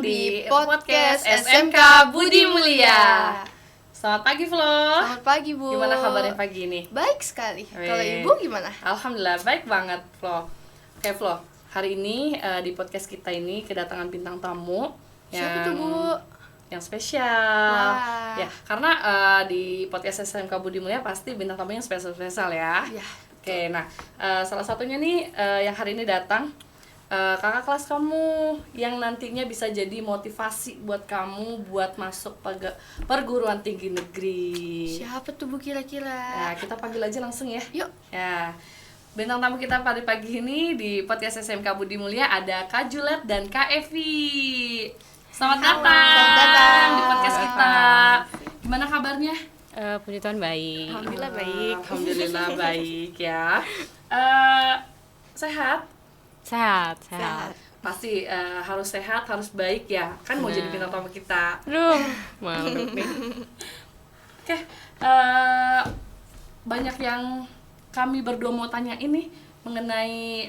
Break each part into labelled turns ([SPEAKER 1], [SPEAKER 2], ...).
[SPEAKER 1] di podcast SMK Budi Mulia. Selamat pagi Flo.
[SPEAKER 2] Selamat pagi Bu.
[SPEAKER 1] Gimana kabarnya pagi ini?
[SPEAKER 2] Baik sekali. Kalau Ibu gimana?
[SPEAKER 1] Alhamdulillah baik banget Flo. Oke Flo, hari ini di podcast kita ini kedatangan bintang tamu.
[SPEAKER 2] Siapa tuh Bu?
[SPEAKER 1] Yang spesial.
[SPEAKER 2] Wah.
[SPEAKER 1] Ya, karena di podcast SMK Budi Mulia pasti bintang tamunya spesial-spesial ya.
[SPEAKER 2] Ya.
[SPEAKER 1] Oke, nah salah satunya nih yang hari ini datang kakak kelas kamu yang nantinya bisa jadi motivasi buat kamu buat masuk perguruan tinggi negeri.
[SPEAKER 2] Siapa tuh Bu kira-kira?
[SPEAKER 1] Nah, kita panggil aja langsung ya.
[SPEAKER 2] Yuk.
[SPEAKER 1] Ya. Bintang tamu kita pada pagi ini di podcast SMK Budi Mulia ada Kak Juliet dan Kak Evi. Selamat datang di podcast kita. Gimana kabarnya?
[SPEAKER 3] Puji Tuhan baik.
[SPEAKER 2] Alhamdulillah baik.
[SPEAKER 1] Alhamdulillah baik ya. Sehat?
[SPEAKER 3] Sehat.
[SPEAKER 1] Pasti harus sehat, harus baik ya. Kan mau jadi bintang tamu kita.
[SPEAKER 3] Aduh, malu nih.
[SPEAKER 1] Oke, banyak yang kami berdua mau tanya ini mengenai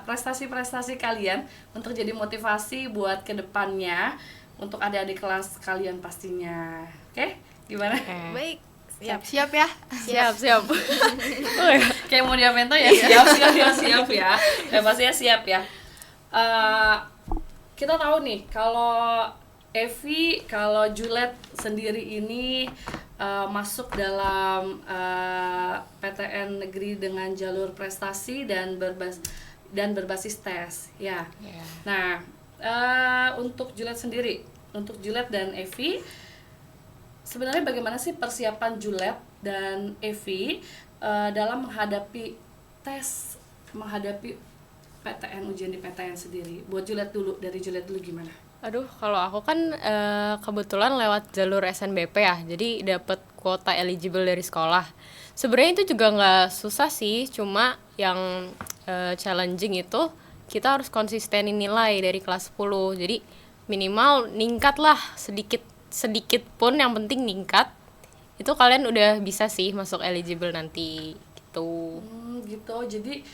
[SPEAKER 1] prestasi-prestasi kalian untuk jadi motivasi buat kedepannya untuk adik-adik kelas kalian pastinya. Oke, gimana?
[SPEAKER 2] Baik. Siap ya.
[SPEAKER 3] Siap.
[SPEAKER 1] Kayak mau diamento ya, siap ya. Ya pastinya siap ya. Kita tahu nih kalau Evi, kalau Juliet sendiri ini masuk dalam PTN negeri dengan jalur prestasi dan berbasis tes ya. Nah, untuk Juliet sendiri, untuk Juliet dan Evi, sebenarnya bagaimana sih persiapan Juliet dan Evi dalam menghadapi tes, menghadapi PTN, ujian di PTN sendiri? Buat Juliet dulu, dari Juliet dulu gimana?
[SPEAKER 3] Aduh, kalau aku kan kebetulan lewat jalur SNBP ya, jadi dapat kuota eligible dari sekolah. Sebenarnya itu juga nggak susah sih, cuma yang challenging itu kita harus konsistenin nilai dari kelas 10. Jadi minimal ningkat lah sedikit pun, yang penting ningkat. Itu kalian udah bisa sih masuk eligible nanti gitu.
[SPEAKER 1] Gitu. Jadi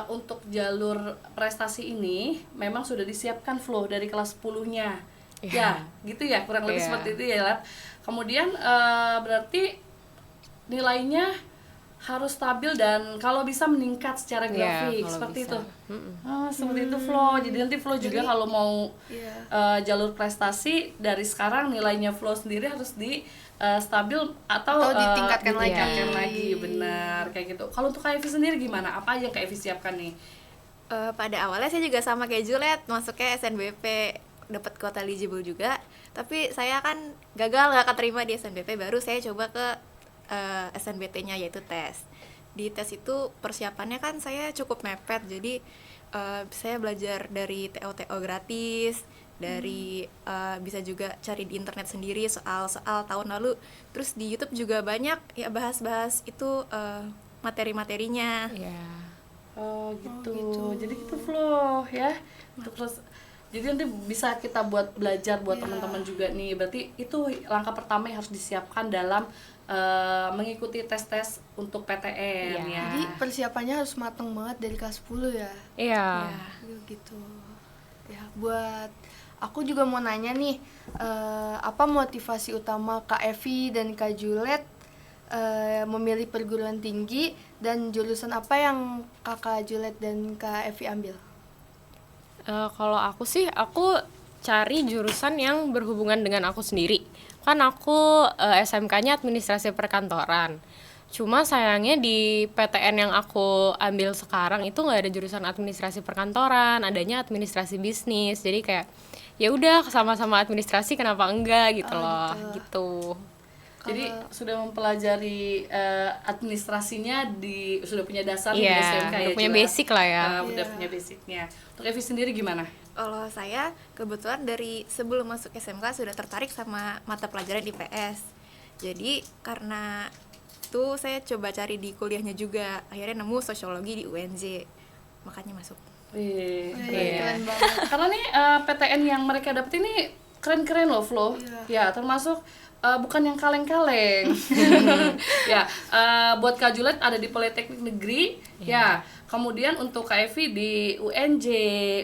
[SPEAKER 1] untuk jalur prestasi ini memang sudah disiapkan flow dari kelas 10-nya. Ya, gitu ya, kurang lebih seperti itu ya, Lat. Kemudian berarti nilainya harus stabil dan kalau bisa meningkat secara grafik, seperti
[SPEAKER 3] bisa.
[SPEAKER 1] itu. Seperti itu Flo. Jadi nanti Flo juga kalau mau jalur prestasi dari sekarang nilainya Flo sendiri harus di stabil atau
[SPEAKER 2] ditingkatkan
[SPEAKER 1] lagi, benar kayak gitu. Kalau untuk Kak Evi sendiri gimana? Apa aja yang Kak Evi siapkan nih?
[SPEAKER 4] Pada awalnya saya juga sama kayak Juliet, masuknya SNBP, dapat kuota eligible juga. Tapi saya kan gagal, gak keterima di SNBP, baru saya coba ke SNBT-nya, yaitu tes. Di tes itu persiapannya kan saya cukup mepet, jadi saya belajar dari TO gratis, dari bisa juga cari di internet sendiri soal tahun lalu. Terus di YouTube juga banyak ya bahas-bahas itu materi-materinya.
[SPEAKER 1] Gitu. Jadi itu Flo ya. Terus jadi nanti bisa kita buat belajar buat teman-teman juga nih. Berarti itu langkah pertama yang harus disiapkan dalam mengikuti tes-tes untuk PTN ya.
[SPEAKER 2] Jadi persiapannya harus matang banget dari kelas 10 ya.
[SPEAKER 3] Iya.
[SPEAKER 2] Gitu. Ya, buat aku juga mau nanya nih, apa motivasi utama Kak Evi dan Kak Juliet memilih perguruan tinggi, dan jurusan apa yang Kakak Juliet dan Kak Evi ambil?
[SPEAKER 3] Kalau aku sih, aku cari jurusan yang berhubungan dengan aku sendiri. Kan aku SMK-nya administrasi perkantoran. Cuma sayangnya di PTN yang aku ambil sekarang itu nggak ada jurusan administrasi perkantoran, adanya administrasi bisnis. Jadi kayak ya udah, sama-sama administrasi kenapa enggak gitu loh. Gitu.
[SPEAKER 1] Jadi sudah mempelajari administrasinya, sudah punya dasar di SMK ya.
[SPEAKER 3] Udah punya basic lah ya.
[SPEAKER 1] Udah punya basicnya. Untuk Evi sendiri gimana?
[SPEAKER 4] Kalau saya kebetulan dari sebelum masuk SMK sudah tertarik sama mata pelajaran IPS. Jadi karena itu saya coba cari di kuliahnya juga, akhirnya nemu sosiologi di UNJ, makanya masuk.
[SPEAKER 2] Keren banget.
[SPEAKER 1] Karena nih PTN yang mereka dapat ini keren-keren loh Flo. Ya, termasuk bukan yang kaleng-kaleng. Ya, buat Kak Juliet ada di Politeknik Negeri. Ya, kemudian untuk Kak Evi di UNJ,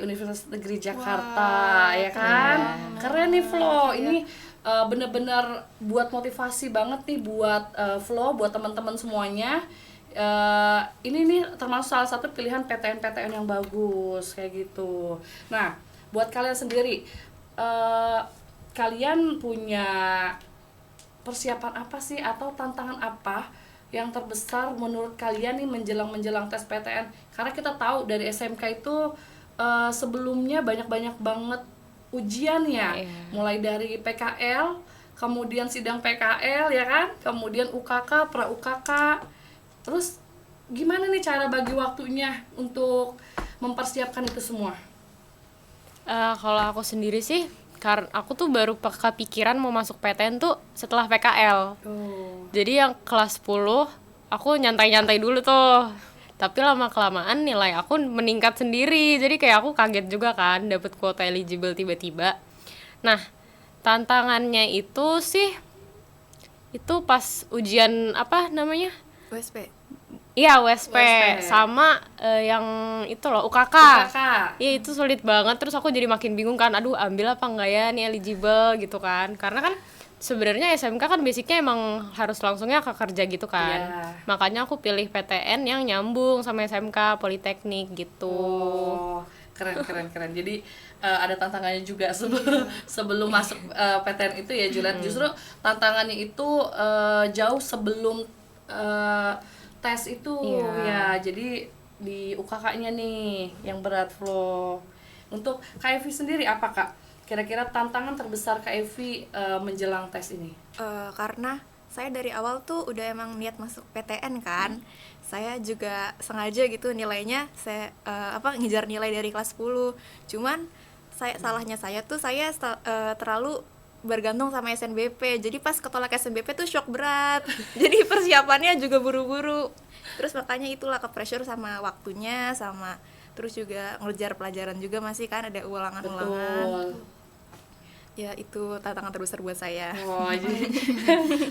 [SPEAKER 1] Universitas Negeri Jakarta, ya kan? Keren nih Flo. Ini bener-bener buat motivasi banget nih buat Flo, buat teman-teman semuanya. Ini nih termasuk salah satu pilihan PTN-PTN yang bagus kayak gitu. Nah, buat kalian sendiri, kalian punya persiapan apa sih atau tantangan apa yang terbesar menurut kalian nih menjelang tes PTN? Karena kita tahu dari SMK itu sebelumnya banyak banget ujian ya, mulai dari PKL, kemudian sidang PKL ya kan, kemudian UKK, pra UKK. Terus gimana nih cara bagi waktunya untuk mempersiapkan itu semua?
[SPEAKER 3] Kalau aku sendiri sih, karena aku tuh baru kepikiran mau masuk PTN tuh setelah PKL. Jadi yang kelas 10 aku nyantai-nyantai dulu tuh. Tapi lama-kelamaan nilai aku meningkat sendiri. Jadi kayak aku kaget juga kan dapet kuota eligible tiba-tiba. Nah, tantangannya itu sih itu pas ujian apa namanya?
[SPEAKER 4] USP.
[SPEAKER 3] Iya, USP. Sama yang itu loh, UKK. Iya, itu sulit banget. Terus aku jadi makin bingung kan, aduh ambil apa enggak ya nih eligible gitu kan. Karena kan sebenarnya SMK kan basicnya emang harus langsungnya ke kerja gitu kan. Makanya aku pilih PTN yang nyambung sama SMK, Politeknik gitu.
[SPEAKER 1] Keren. Jadi ada tantangannya juga sebelum masuk PTN itu ya Juliet. Justru tantangannya itu jauh sebelum tes itu ya. Jadi di UKK-nya nih yang berat Flo. Untuk Kak Evi sendiri apa Kak? Kira-kira tantangan terbesar Kak Evi menjelang tes ini?
[SPEAKER 4] Karena saya dari awal tuh udah emang niat masuk PTN kan. Saya juga sengaja gitu nilainya saya ngejar nilai dari kelas 10. Cuman salahnya saya tuh terlalu bergantung sama SNBP. Jadi pas ketolak SNBP tuh shock berat. Jadi persiapannya juga buru-buru. Terus makanya itulah ke pressure sama waktunya, sama terus juga ngejar pelajaran juga masih kan ada ulangan-ulangan. Ya itu tantangan terbesar buat saya.
[SPEAKER 1] Jadi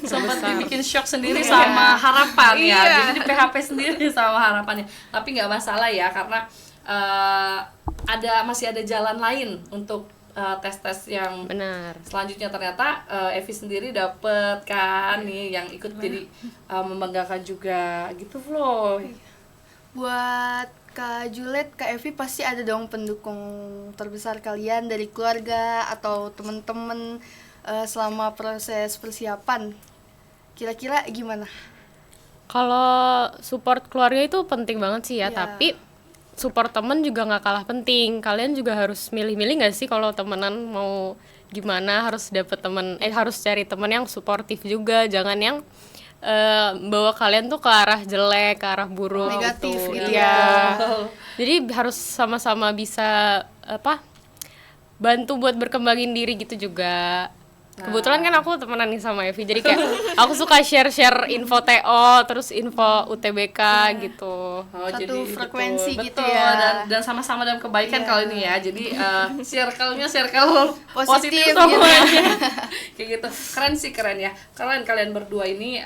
[SPEAKER 1] sempat dibikin shock sendiri sama harapan ya. Jadi di PHP sendiri sama harapannya. Tapi nggak masalah ya karena masih ada jalan lain untuk tes-tes yang selanjutnya. Ternyata Evi sendiri dapet kan nih yang ikut jadi membanggakan juga gitu Flo.
[SPEAKER 2] Buat Kak Juliet, Kak Evi pasti ada dong pendukung terbesar kalian dari keluarga atau teman-teman selama proses persiapan. Kira-kira gimana?
[SPEAKER 3] Kalau support keluarga itu penting banget sih ya, tapi support temen juga nggak kalah penting. Kalian juga harus milih-milih nggak sih kalau temenan mau gimana, harus dapet temen, harus cari temen yang suportif juga, jangan yang bawa kalian tuh ke arah jelek, ke arah buruk,
[SPEAKER 2] negatif gitu.
[SPEAKER 3] Ya. Jadi harus sama-sama bisa bantu buat berkembangin diri gitu juga. Kebetulan kan aku temenan nih sama Evi, jadi kayak aku suka share info TO, terus info UTBK gitu.
[SPEAKER 2] Satu
[SPEAKER 1] jadi
[SPEAKER 2] frekuensi
[SPEAKER 1] betul,
[SPEAKER 2] gitu ya.
[SPEAKER 1] Dan sama-sama dalam kebaikan kali ini ya. Jadi circle-nya circle positif
[SPEAKER 2] Positif
[SPEAKER 1] semuanya.
[SPEAKER 2] gitu.
[SPEAKER 1] Kayak gitu. Keren sih, keren ya. Keren kalian berdua ini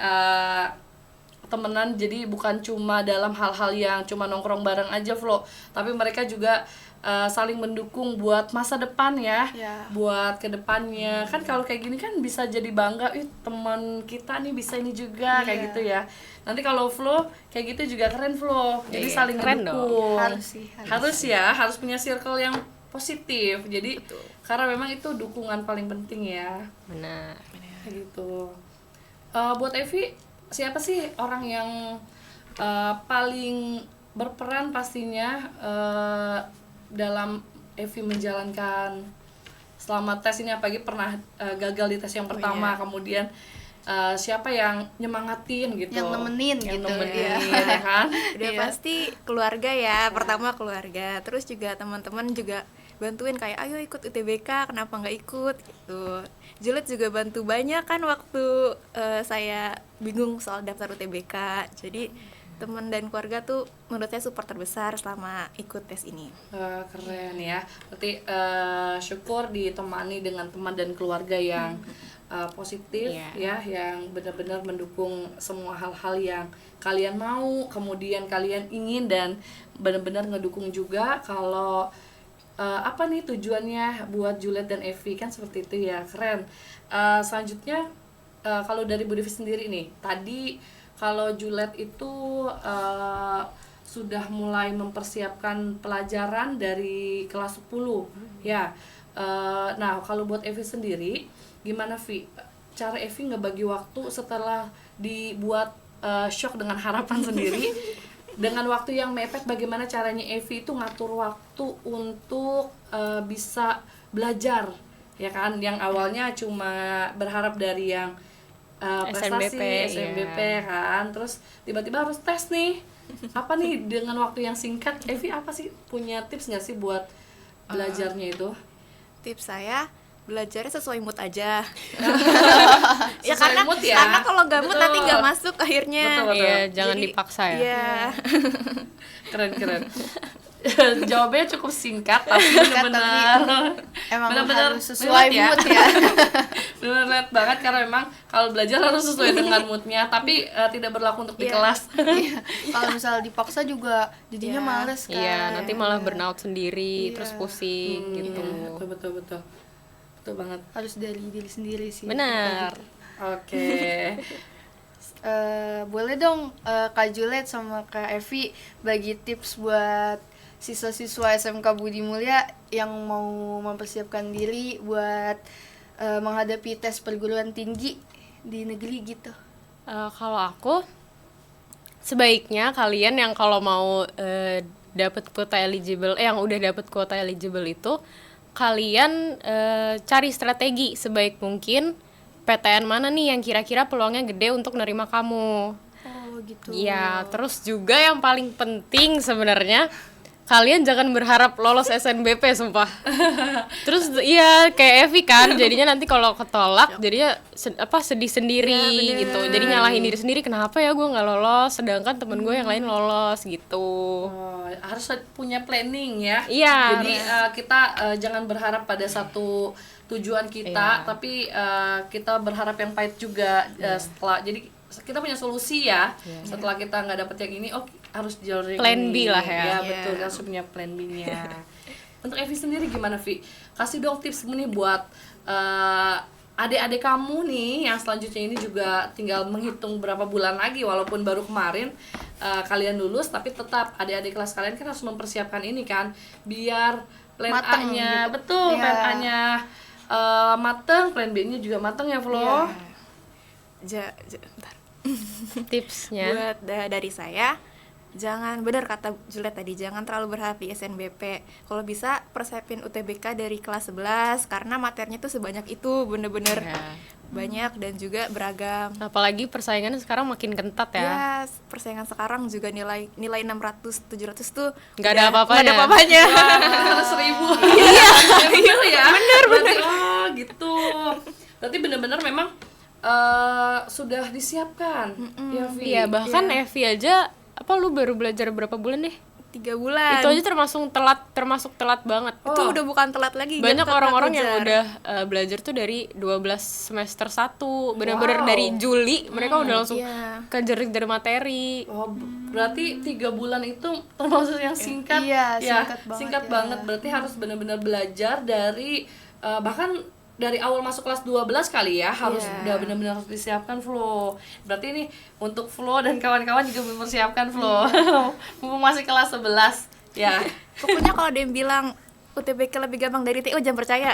[SPEAKER 1] temenan, jadi bukan cuma dalam hal-hal yang cuma nongkrong bareng aja Flo, tapi mereka juga saling mendukung buat masa depan ya. Buat kedepannya kan kalau kayak gini kan bisa jadi bangga, teman kita nih bisa ini juga kayak gitu ya. Nanti kalau Flo kayak gitu juga keren Flo, jadi saling mendukung. Harus punya circle yang positif. Jadi karena memang itu dukungan paling penting ya.
[SPEAKER 3] Benar.
[SPEAKER 1] Kayak gitu. Buat Evi, siapa sih orang yang paling berperan pastinya dalam Evi menjalankan selama tes ini, apalagi pernah gagal di tes yang pertama, kemudian siapa yang nyemangatin gitu,
[SPEAKER 2] yang nemenin
[SPEAKER 1] ya kan?
[SPEAKER 4] Udah pasti keluarga ya, pertama keluarga, terus juga teman-teman juga bantuin kayak ayo ikut UTBK, kenapa nggak ikut gitu. Juliet juga bantu banyak kan waktu saya bingung soal daftar UTBK, jadi teman dan keluarga tuh menurut saya support terbesar selama ikut tes ini.
[SPEAKER 1] Keren ya, berarti syukur ditemani dengan teman dan keluarga yang positif
[SPEAKER 3] Iya.
[SPEAKER 1] ya, yang benar-benar mendukung semua hal-hal yang kalian mau, kemudian kalian ingin, dan benar-benar ngedukung juga kalau apa nih tujuannya buat Juliet dan Evi, kan seperti itu ya, keren. Selanjutnya kalau dari Bu Devi sendiri nih, tadi kalau Juliet itu sudah mulai mempersiapkan pelajaran dari kelas 10 ya. Nah kalau buat Evi sendiri gimana Vi? Cara Evi ngebagi waktu setelah dibuat shock dengan harapan sendiri dengan waktu yang mepet, bagaimana caranya Evi itu ngatur waktu untuk bisa belajar ya kan, yang awalnya cuma berharap dari yang prestasi SNBP kan, terus tiba-tiba harus tes nih. Apa nih dengan waktu yang singkat, Evi apa sih punya tips nggak sih buat belajarnya itu?
[SPEAKER 4] Tips saya belajarnya sesuai mood aja. Ya
[SPEAKER 1] Sesuai
[SPEAKER 4] karena
[SPEAKER 1] mood ya.
[SPEAKER 4] karena kalau nggak mood
[SPEAKER 1] Betul.
[SPEAKER 4] nanti nggak masuk akhirnya.
[SPEAKER 1] Betul.
[SPEAKER 3] Iya, jangan
[SPEAKER 4] Jadi,
[SPEAKER 3] dipaksa ya.
[SPEAKER 4] Iya.
[SPEAKER 1] Keren. Jawabnya cukup singkat tapi benar-benar
[SPEAKER 2] Emang
[SPEAKER 1] benar-benar
[SPEAKER 2] harus sesuai
[SPEAKER 1] relate ya.
[SPEAKER 2] mood ya.
[SPEAKER 1] Benar relate banget, karena memang kalau belajar harus sesuai dengan moodnya, tapi tidak berlaku untuk di
[SPEAKER 4] Iya.
[SPEAKER 1] kelas.
[SPEAKER 2] Iya. Kalau misalnya dipaksa juga jadinya
[SPEAKER 4] Iya.
[SPEAKER 2] males kan.
[SPEAKER 3] Iya, nanti malah burnout
[SPEAKER 2] Iya.
[SPEAKER 3] sendiri, terus pusing gitu.
[SPEAKER 1] Betul banget.
[SPEAKER 2] Harus dari diri sendiri sih.
[SPEAKER 3] Benar.
[SPEAKER 1] Oke.
[SPEAKER 2] Boleh dong Kak Juliet sama Kak Evi bagi tips buat siswa-siswa SMK Budi Mulya yang mau mempersiapkan diri buat menghadapi tes perguruan tinggi di negeri gitu.
[SPEAKER 3] Kalau aku, sebaiknya kalian yang kalau mau dapat kuota eligible, yang udah dapat kuota eligible itu, kalian cari strategi sebaik mungkin PTN mana nih yang kira-kira peluangnya gede untuk nerima kamu.
[SPEAKER 2] Oh gitu.
[SPEAKER 3] Iya, terus juga yang paling penting sebenarnya, kalian jangan berharap lolos SNBP, sumpah. Terus iya kayak Evi kan, jadinya nanti kalau ketolak jadinya sedih sendiri gitu. Jadi nyalahin diri sendiri, kenapa ya gue nggak lolos sedangkan temen gue yang lain lolos gitu.
[SPEAKER 1] Oh, harus punya planning ya.
[SPEAKER 3] Iya,
[SPEAKER 1] Jadi kita jangan berharap pada satu tujuan kita,
[SPEAKER 3] Iya.
[SPEAKER 1] tapi kita berharap yang pahit juga setelah. Jadi kita punya solusi ya. Setelah kita nggak dapet yang ini, harus jalur yang
[SPEAKER 3] Plan
[SPEAKER 1] ini.
[SPEAKER 3] B lah ya.
[SPEAKER 1] Ya
[SPEAKER 4] Iya.
[SPEAKER 1] betul, kita harus punya plan B-nya. Untuk Evi sendiri gimana Vi? Kasih dong tips nih buat adik-adik kamu nih yang selanjutnya ini juga tinggal menghitung berapa bulan lagi, walaupun baru kemarin kalian lulus, tapi tetap adik-adik kelas kalian kan harus mempersiapkan ini kan, biar plan
[SPEAKER 2] Mateng
[SPEAKER 1] A-nya
[SPEAKER 2] gitu.
[SPEAKER 1] betul,
[SPEAKER 2] Iya.
[SPEAKER 1] plan A-nya mateng, plan B-nya juga mateng ya Flo.
[SPEAKER 4] Bentar.
[SPEAKER 3] Tipsnya.
[SPEAKER 4] Buat dari saya, jangan, benar kata Juliet tadi, jangan terlalu berharap di SNBP. Kalau bisa persiapin UTBK dari kelas 11 karena materinya tuh sebanyak itu, bener-bener
[SPEAKER 3] Iya.
[SPEAKER 4] banyak dan juga beragam.
[SPEAKER 3] Apalagi persaingannya sekarang makin ketat ya.
[SPEAKER 4] Ya, persaingan sekarang juga nilai 600, 700 tuh
[SPEAKER 3] Nggak ada apa-apanya.
[SPEAKER 4] nggak ada apa-apanya.
[SPEAKER 1] Harus 1000. Iya, bener ya. Bener. Oh, gitu. Berarti bener-bener memang sudah disiapkan. Ya, Vi.
[SPEAKER 3] Iya, bahkan Evi aja lu baru belajar berapa bulan deh?
[SPEAKER 4] 3 bulan.
[SPEAKER 3] Itu aja termasuk telat banget.
[SPEAKER 4] Itu udah bukan telat lagi.
[SPEAKER 3] Banyak
[SPEAKER 4] nggak
[SPEAKER 3] orang-orang yang
[SPEAKER 4] kejar.
[SPEAKER 3] udah belajar tuh dari 12 semester 1, bener-bener dari Juli mereka udah langsung
[SPEAKER 4] iya.
[SPEAKER 3] kejar
[SPEAKER 1] berarti
[SPEAKER 3] materi.
[SPEAKER 1] 3 bulan itu termasuk yang singkat.
[SPEAKER 2] Iya,
[SPEAKER 1] Ya,
[SPEAKER 2] singkat banget
[SPEAKER 1] singkat
[SPEAKER 2] ya.
[SPEAKER 1] banget. Berarti harus benar-benar belajar dari bahkan dari awal masuk kelas 12 kali ya, harus udah benar-benar harus disiapkan Flo. Berarti ini untuk Flo dan kawan-kawan juga mempersiapkan Flo. Mumpung masih kelas 11 ya.
[SPEAKER 4] Pokoknya kalau ada yang bilang UTBK lebih gampang dari TU, jangan percaya.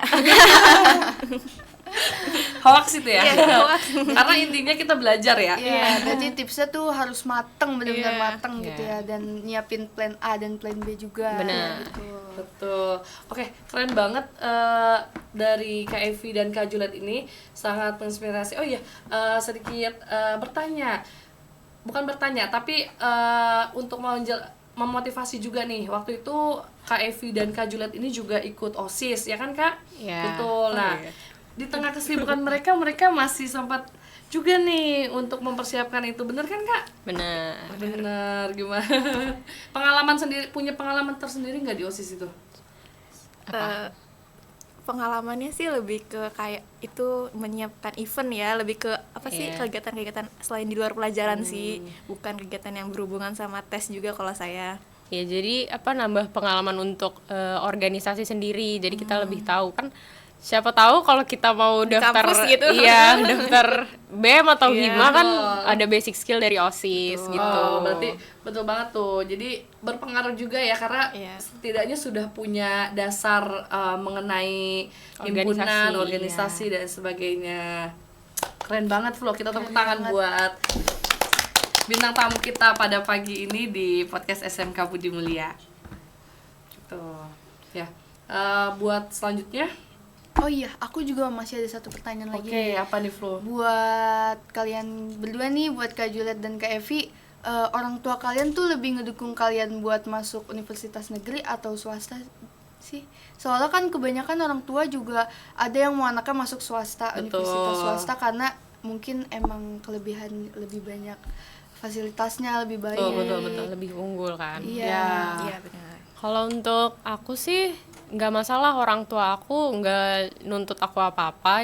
[SPEAKER 1] Hoax itu ya.
[SPEAKER 4] Iya, hoax.
[SPEAKER 1] Karena intinya kita belajar ya.
[SPEAKER 2] Iya, berarti tipsnya tuh harus mateng, benar-benar
[SPEAKER 4] Iya.
[SPEAKER 2] mateng gitu ya, dan nyiapin plan A dan plan B juga.
[SPEAKER 3] Benar.
[SPEAKER 2] Gitu.
[SPEAKER 1] Betul. Oke, keren banget dari Kak Evi dan Kak Juliet ini, sangat menginspirasi. Oh iya, sedikit bertanya. Bukan bertanya, tapi untuk memotivasi juga nih. Waktu itu Kak Evi dan Kak Juliet ini juga ikut OSIS, ya kan Kak?
[SPEAKER 3] Iya.
[SPEAKER 1] Betul.
[SPEAKER 3] Oh,
[SPEAKER 1] Nah,
[SPEAKER 3] iya.
[SPEAKER 1] di tengah kesibukan mereka masih sempat juga nih untuk mempersiapkan itu. Bener kan Kak?
[SPEAKER 3] Bener.
[SPEAKER 1] Bener, gimana? Pengalaman sendiri, punya pengalaman tersendiri nggak di OSIS itu?
[SPEAKER 4] pengalamannya sih lebih ke kayak itu menyiapkan event ya, lebih ke apa sih
[SPEAKER 3] Iya.
[SPEAKER 4] kegiatan-kegiatan selain di luar pelajaran sih, bukan kegiatan yang berhubungan sama tes juga kalau saya.
[SPEAKER 3] Ya jadi nambah pengalaman untuk organisasi sendiri. Jadi kita lebih tahu kan, siapa tahu kalau kita mau
[SPEAKER 4] Di
[SPEAKER 3] daftar
[SPEAKER 4] kampus gitu.
[SPEAKER 3] iya, daftar BEM atau
[SPEAKER 4] Iya,
[SPEAKER 3] HIMA kan
[SPEAKER 1] betul.
[SPEAKER 3] ada basic skill dari OSIS gitu.
[SPEAKER 1] Oh, berarti betul banget tuh. Jadi berpengaruh juga ya karena
[SPEAKER 4] Iya.
[SPEAKER 1] setidaknya sudah punya dasar mengenai
[SPEAKER 3] Organisasi,
[SPEAKER 1] himpunan, organisasi dan sebagainya. Keren banget Flo. Kita tepuk tangan buat bintang tamu kita pada pagi ini di podcast SMK Budi Mulia. Gitu. Ya. Buat selanjutnya,
[SPEAKER 2] Oh iya, aku juga masih ada satu pertanyaan lagi.
[SPEAKER 1] oke, apa nih Flo?
[SPEAKER 2] Buat kalian berdua nih, buat Kak Juliet dan Kak Evi, orang tua kalian tuh lebih ngedukung kalian buat masuk universitas negeri atau swasta sih? Soalnya kan kebanyakan orang tua juga ada yang mau anaknya masuk swasta,
[SPEAKER 1] Betul.
[SPEAKER 2] universitas swasta karena mungkin emang kelebihan lebih banyak fasilitasnya lebih baik.
[SPEAKER 1] Betul.
[SPEAKER 3] Lebih unggul kan.
[SPEAKER 2] Iya.
[SPEAKER 4] Iya benar.
[SPEAKER 3] Kalau untuk aku sih nggak masalah, orang tua aku nggak nuntut aku apa-apa,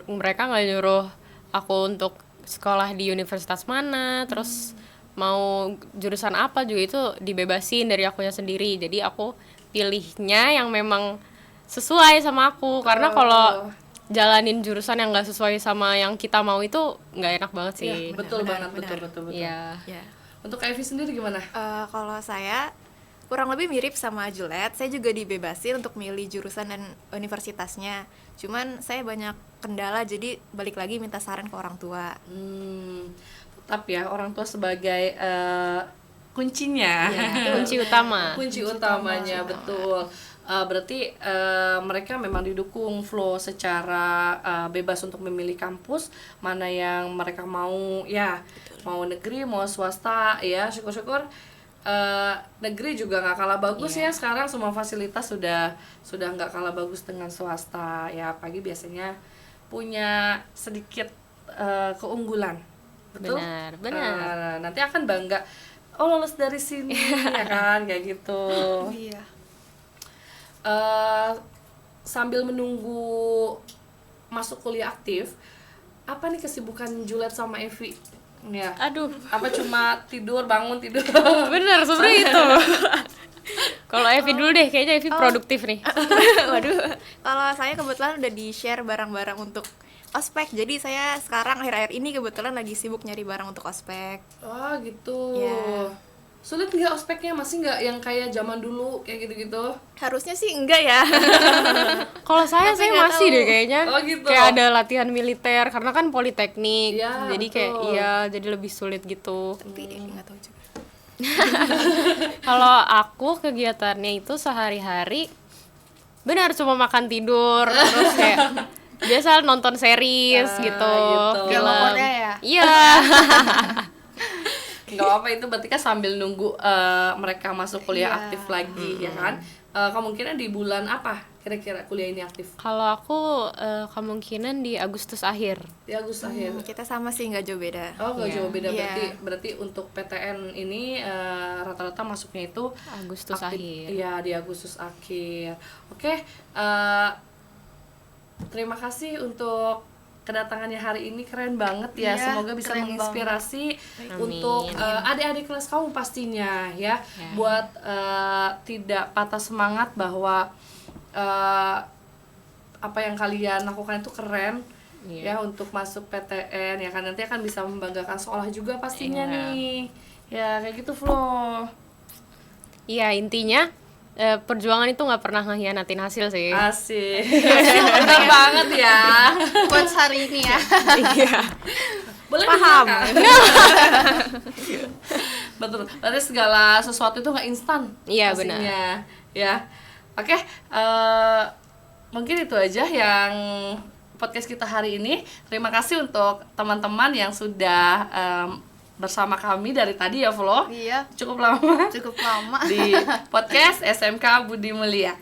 [SPEAKER 3] mereka nggak nyuruh aku untuk sekolah di universitas mana, terus mau jurusan apa juga itu dibebasin dari akunya sendiri. Jadi aku pilihnya yang memang sesuai sama aku, karena kalau jalanin jurusan yang nggak sesuai sama yang kita mau itu nggak enak banget sih.
[SPEAKER 1] Iya, betul
[SPEAKER 4] benar,
[SPEAKER 1] banget,
[SPEAKER 4] benar.
[SPEAKER 1] betul.
[SPEAKER 3] Iya.
[SPEAKER 4] Ya.
[SPEAKER 1] Untuk Kak Evi sendiri gimana?
[SPEAKER 4] Kalau saya kurang lebih mirip sama Juliet, saya juga dibebasin untuk milih jurusan dan universitasnya. Cuman saya banyak kendala, jadi balik lagi minta saran ke orang tua.
[SPEAKER 1] Tetap ya orang tua sebagai kuncinya.
[SPEAKER 3] Kunci utama.
[SPEAKER 1] Kunci utamanya, betul. Berarti mereka memang didukung Flo secara bebas untuk memilih kampus mana yang mereka mau, ya. Mau negeri, mau swasta, ya. Syukur-syukur negeri juga nggak kalah bagus ya sekarang, semua fasilitas sudah nggak kalah bagus dengan swasta ya, apalagi biasanya punya sedikit keunggulan, betul.
[SPEAKER 3] Benar.
[SPEAKER 1] Nanti akan bangga, oh lolos dari sini ya kan, kayak gitu.
[SPEAKER 2] Iya.
[SPEAKER 1] Sambil menunggu masuk kuliah aktif, apa nih kesibukan Juliet sama Evi? Ya.
[SPEAKER 3] Aduh,
[SPEAKER 1] Apa cuma tidur, bangun, tidur?
[SPEAKER 3] bener sebenarnya itu. Kalau Evi dulu deh, kayaknya Evi produktif nih.
[SPEAKER 4] Waduh. Kalau saya kebetulan udah di-share barang-barang untuk ospek. Jadi saya sekarang akhir-akhir ini kebetulan lagi sibuk nyari barang untuk ospek.
[SPEAKER 1] Oh gitu.
[SPEAKER 4] Iya.
[SPEAKER 1] Sulit nggak ospeknya? Masih nggak yang kayak zaman dulu kayak gitu-gitu?
[SPEAKER 4] Harusnya sih enggak ya.
[SPEAKER 3] Kalau saya
[SPEAKER 4] Tapi nggak
[SPEAKER 3] masih
[SPEAKER 4] tahu.
[SPEAKER 3] deh kayaknya.
[SPEAKER 1] Oh, gitu.
[SPEAKER 3] Kayak ada latihan militer karena kan politeknik.
[SPEAKER 1] Iya,
[SPEAKER 3] Jadi kayak
[SPEAKER 1] betul.
[SPEAKER 3] jadi lebih sulit gitu.
[SPEAKER 4] Tapi nggak tahu juga.
[SPEAKER 3] Kalau aku kegiatannya itu sehari-hari benar cuma makan tidur terus kayak biasa nonton series gitu.
[SPEAKER 1] gitu.
[SPEAKER 2] Drama
[SPEAKER 3] Film.
[SPEAKER 2] Korea ya?
[SPEAKER 3] Iya.
[SPEAKER 1] Nggak apa-apa, itu berarti kan sambil nunggu mereka masuk kuliah
[SPEAKER 2] Iya.
[SPEAKER 1] aktif lagi, ya kan? Kemungkinan di bulan apa kira-kira kuliah ini aktif?
[SPEAKER 3] Kalau aku kemungkinan di Agustus akhir.
[SPEAKER 1] Di Agustus akhir.
[SPEAKER 4] Kita sama sih nggak jauh beda.
[SPEAKER 1] Oh, nggak
[SPEAKER 3] Iya.
[SPEAKER 1] jauh beda.
[SPEAKER 4] Iya.
[SPEAKER 1] Berarti untuk PTN ini rata-rata masuknya itu
[SPEAKER 3] Agustus
[SPEAKER 1] aktif.
[SPEAKER 3] akhir.
[SPEAKER 1] Iya, di Agustus akhir. Oke, terima kasih untuk kedatangannya hari ini, keren banget ya.
[SPEAKER 2] Iya,
[SPEAKER 1] Semoga bisa
[SPEAKER 2] keren
[SPEAKER 1] menginspirasi
[SPEAKER 3] Amin.
[SPEAKER 1] untuk adik-adik kelas kamu pastinya ya. Buat tidak patah semangat bahwa apa yang kalian lakukan itu keren.
[SPEAKER 3] Iya.
[SPEAKER 1] Ya, untuk masuk PTN ya kan, nanti akan bisa membanggakan sekolah juga pastinya
[SPEAKER 3] Iya.
[SPEAKER 1] nih. Ya kayak gitu Flo.
[SPEAKER 3] Iya, intinya perjuangan itu nggak pernah ngehianatin hasil sih.
[SPEAKER 1] Asik. Bener banget ya.
[SPEAKER 2] Buat hari ini ya.
[SPEAKER 3] Iya.
[SPEAKER 1] Boleh
[SPEAKER 3] Paham.
[SPEAKER 1] dimakan. Betul. Berarti segala sesuatu itu nggak instan.
[SPEAKER 3] Iya,
[SPEAKER 1] pastinya. Ya. Oke, mungkin itu aja yang podcast kita hari ini. Terima kasih untuk teman-teman yang sudah bersama kami dari tadi ya Flo.
[SPEAKER 2] Iya,
[SPEAKER 1] Cukup lama
[SPEAKER 2] cukup lama.
[SPEAKER 1] di podcast SMK Budi Mulia.